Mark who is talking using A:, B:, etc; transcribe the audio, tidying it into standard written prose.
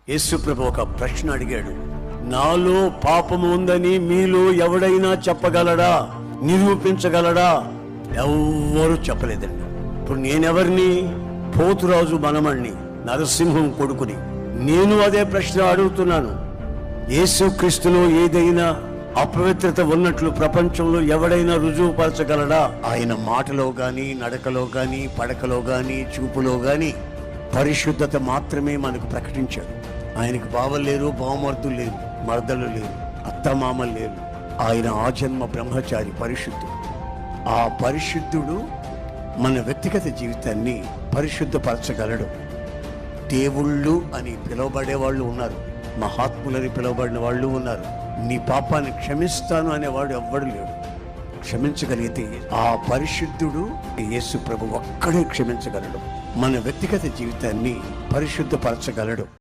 A: యేసు ప్రభు ఒక ప్రశ్న అడిగాడు, నాలో పాపము ఉందని మీలో ఎవడైనా చెప్పగలడా, నిరూపించగలడా? ఎవ్వరూ చెప్పలేదండి. ఇప్పుడు నేనెవరిని? పోతురాజు మనమణ్ణి, నరసింహం కొడుకుని. నేను అదే ప్రశ్న అడుగుతున్నాను. యేసుక్రీస్తులో ఏదైనా అపవిత్రత ఉన్నట్లు ప్రపంచంలో ఎవడైనా రుజువుపరచగలడా? ఆయన మాటలో గాని, నడకలో గాని, పడకలో గాని, చూపులో గాని పరిశుద్ధత మాత్రమే మనకు ప్రకటించాడు. ఆయనకు బావలు లేరు, బావమర్దులు లేరు, మర్దలు లేరు, అత్తమామలు లేరు. ఆయన ఆజన్మ బ్రహ్మచారి, పరిశుద్ధుడు. ఆ పరిశుద్ధుడు మన వ్యక్తిగత జీవితాన్ని పరిశుద్ధపరచగలడు. దేవుళ్ళు అని పిలువబడే వాళ్ళు ఉన్నారు, మహాత్ములని పిలువబడిన వాళ్ళు ఉన్నారు. నీ పాపాన్ని క్షమిస్తాను అనేవాడు ఎవ్వడు లేడు. క్షమించగలిగితే ఆ పరిశుద్ధుడు యేసు ప్రభు ఒక్కడే క్షమించగలడు. మన వ్యక్తిగత జీవితాన్ని పరిశుద్ధపరచగలడు.